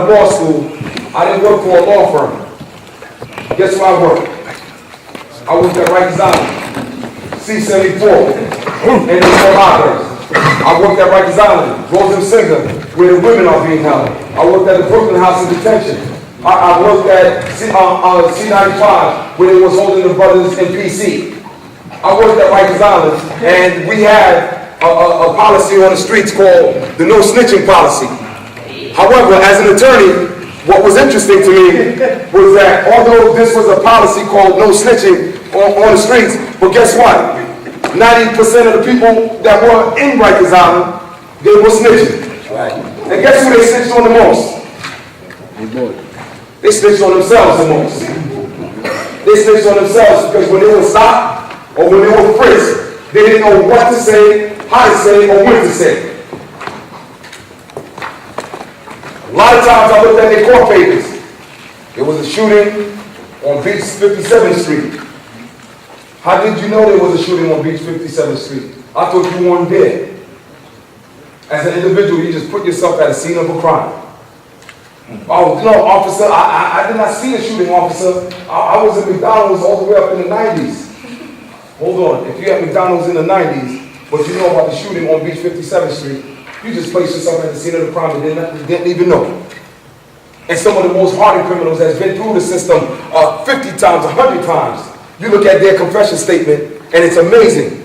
law school, I didn't work for a law firm. Guess where I worked? I worked at Rikers Island, C-74, and the Fort Others. I worked at Rikers Island, Rose and Singer, where the women are being held. I worked at the Brooklyn House of Detention. I worked at C-95, where they was holding the brothers in PC. I worked at Rikers Island, and we had a policy on the streets called the no snitching policy. However, as an attorney, what was interesting to me was that although this was a policy called no snitching on the streets, but guess what? 90% of the people that were in Rikers Island, they were snitching. Right. And guess who they snitched on the most? They snitched on themselves the most. They snitched on themselves because when they were stopped or when they were frisked, they didn't know what to say, how to say, or when to say. A lot of times I looked at their court papers. There was a shooting on Beach 57th Street. How did you know there was a shooting on Beach 57th Street? I thought you weren't there. As an individual, you just put yourself at a scene of a crime. Oh, no, officer, I did not see a shooting, officer. I was at McDonald's all the way up in the 90s. Hold on, if you're at McDonald's in the 90s, but you know about the shooting on Beach 57th Street, you just placed yourself at the scene of the crime and didn't even know. And some of the most hardened criminals that's been through the system 50 times, 100 times, you look at their confession statement and it's amazing.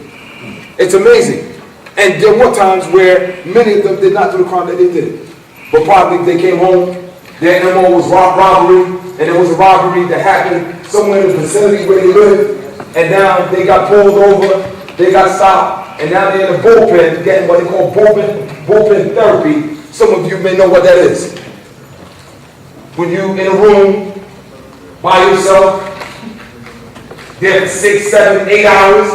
It's amazing. And there were times where many of them did not do the crime that they did. But probably they came home, their MO was robbery, and there was a robbery that happened somewhere in the vicinity where they lived, and now they got pulled over, they got stopped, and now they're in the bullpen getting what they call bullpen therapy. Some of you may know what that is. When you're in a room by yourself, there for 6, 7, 8 hours,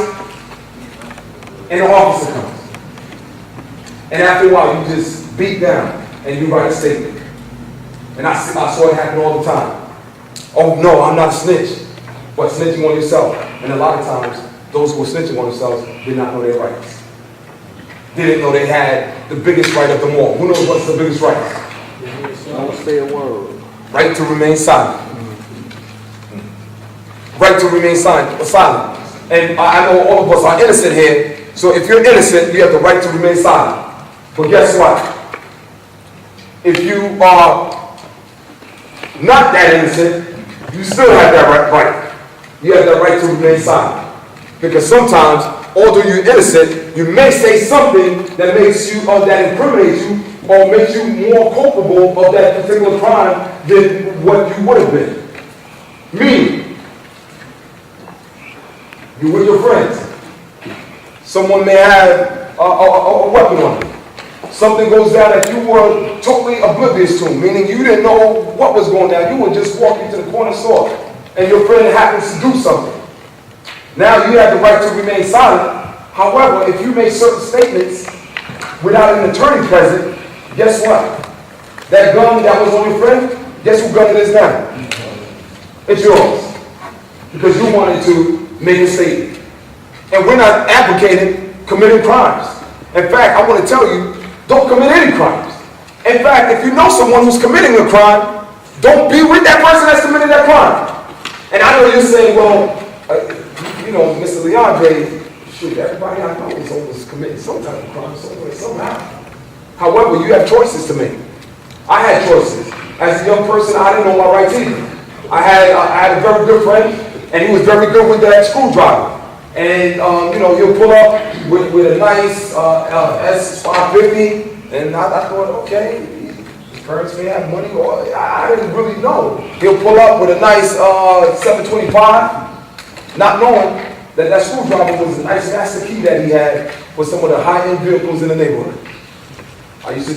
and the officer comes. And after a while, you just beat down and you write a statement. And I saw it happen all the time. Oh no, I'm not a snitch, but snitching on yourself. And a lot of times, those who were snitching on themselves did not know their rights. They didn't know they had the biggest right of them all. Who knows what's the biggest right? Don't say a word. Right to remain silent. Right to remain silent. And I know all of us are innocent here, so if you're innocent, you have the right to remain silent. But guess what? If you are not that innocent, you still have that right. You have that right to remain silent. Because sometimes, although you're innocent, you may say something that makes you, or that incriminates you, or makes you more culpable of that particular crime than what you would have been. Meaning, you're with your friends. Someone may have a weapon on them. Something goes down that you were totally oblivious to, meaning you didn't know what was going down. You were just walking to the corner store, and your friend happens to do something. Now you have the right to remain silent. However, if you make certain statements without an attorney present, guess what? That gun that was on your friend, guess whose gun it is now? It's yours. Because you wanted to make a statement. And we're not advocating committing crimes. In fact, I want to tell you, don't commit any crimes. In fact, if you know someone who's committing a crime, don't be with that person that's committing that crime. And I know you're saying, well, you know, Mr. Leandre, shoot, everybody I know is committing some type of crime somewhere, somehow. However, you have choices to make. I had choices. As a young person, I didn't know my rights either. I had a very good friend, and he was very good with that screwdriver. And, you know, he'll pull up with a nice S550, and I thought, okay, his parents may have money, or I didn't really know. He'll pull up with a nice 725, not knowing that that screwdriver was a nice master key that he had for some of the high-end vehicles in the neighborhood. I used to,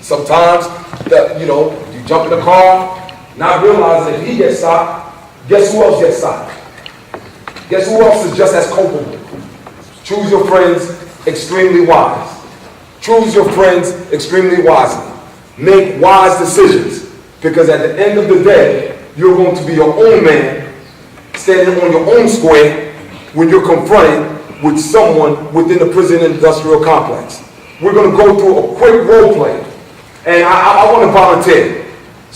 sometimes, you know, you jump in the car, not realizing if he gets stopped, guess who else gets stopped? Guess who else is just as culpable? Choose your friends extremely wise. Choose your friends extremely wisely. Make wise decisions, because at the end of the day, you're going to be your own man, standing on your own square when you're confronted with someone within the prison industrial complex. We're going to go through a quick role play, and I want to volunteer.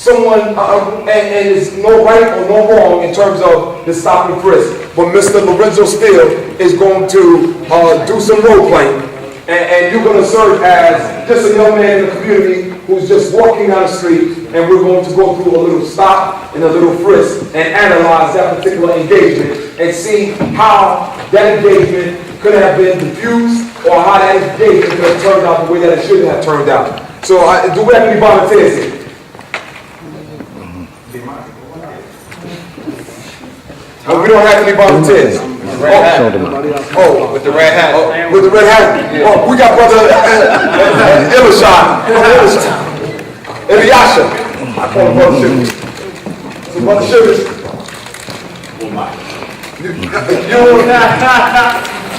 someone, and there's no right or no wrong in terms of the stop and frisk. But Mr. Lorenzo Steele is going to do some role playing, and you're going to serve as just a young man in the community who's just walking down the street, and we're going to go through a little stop and a little frisk and analyze that particular engagement and see how that engagement could have been diffused or how that engagement could have turned out the way that it should have turned out. So do we have any volunteers here? Oh, we don't have any volunteers. With the red hat. With the red hat. Oh, we got brother Ilashon. Eliasha. I call him brother Sugar. So brother Sugar.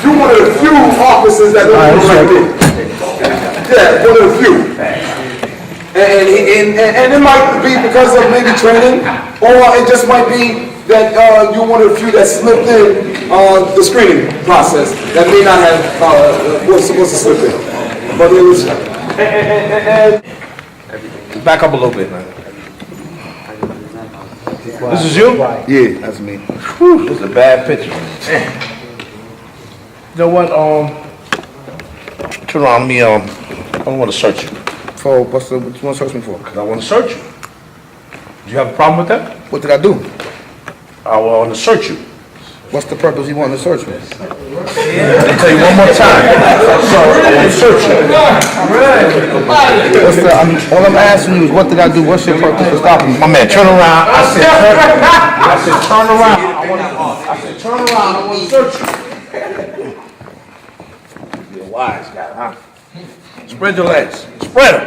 You're one of the few officers that don't do right there. Yeah, one of the few. And it might be because of maybe training, or it just might be that you're one of the few that slipped in the screening process that may not have was supposed to slip in. But it was. Back up a little bit, man. This is you? Yeah, that's me. Whew, this is a bad picture. You know what? Turn around. Let me. I want to search you. For what you want to search me for? Cause I want to search you. Do you have a problem with that? What did I do? I want to search you. What's the purpose you want to search me? Let me tell you one more time. So I want to search you. All I'm asking you is what did I do? What's your purpose for stopping me? My man, turn around. I said turn around. I said turn around. I want to search you. You're a wise guy, huh? Spread your legs. Spread them.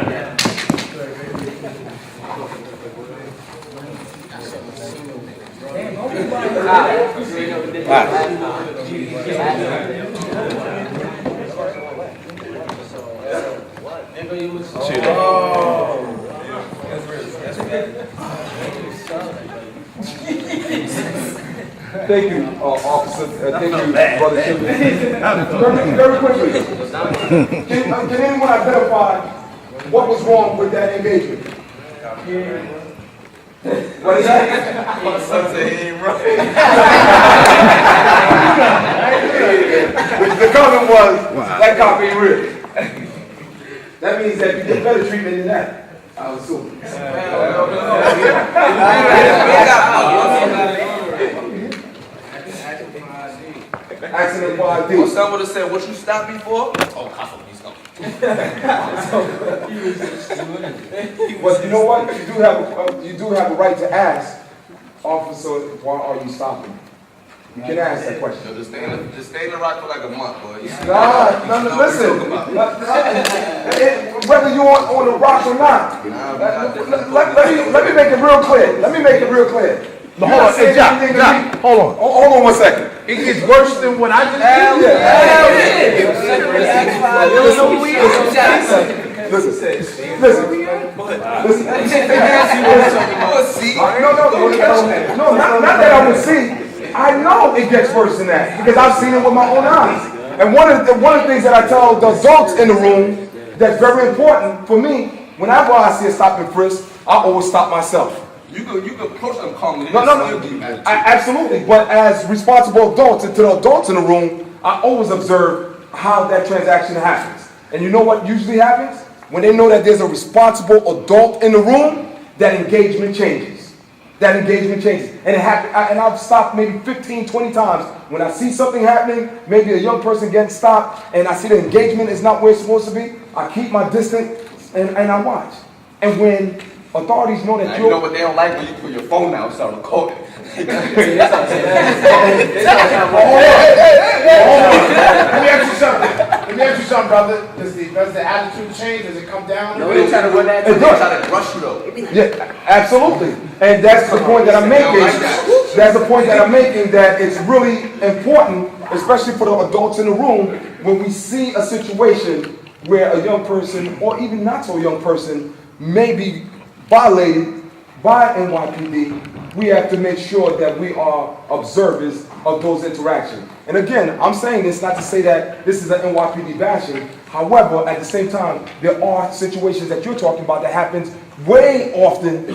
Thank you, officer. Thank you, brother Sugar. Very quickly. Can anyone identify what was wrong with that engagement? What is that? My son said he ain't right. The comment was, that cop ain't real. That means that you get better treatment than that, I would assume. Accident for ID. My son would have said, what you stopped me for? Oh, Casa, he's gone. But you know what? You do have a right to ask, officer, why are you stopping? You can ask that question. Just stay in the rock for like a month, boy. No, listen. Whether you're on the rock or not, let me make it real clear. Hold on, hey, Jack, hold on. Hold on 1 second. It gets worse than what I just did. No, not that I would see. I know it gets worse than that because I've seen it with my own eyes. And one of the things that I tell the adults in the room that's very important for me, whenever I see a stop and frisk, I always stop myself. You could approach them calmly. No. Absolutely. But as responsible adults, and to the adults in the room, I always observe how that transaction happens. And you know what usually happens? When they know that there's a responsible adult in the room, that engagement changes. And it happens. And I've stopped maybe 15, 20 times. When I see something happening, maybe a young person getting stopped, and I see the engagement is not where it's supposed to be, I keep my distance and I watch. And when authorities know that you know what they don't like when you put your phone out and start recording. Let me ask you something, brother. Does the attitude change? Does it come down? No, they're trying to run that. They're trying to rush you though. Yeah, absolutely. And that's the point that I'm making. That's the point that I'm making, that it's really important, especially for the adults in the room, when we see a situation where a young person, or even not so young person, may be violated by NYPD, we have to make sure that we are observers of those interactions. And again, I'm saying this not to say that this is an NYPD bashing. However, at the same time, there are situations that you're talking about that happens way often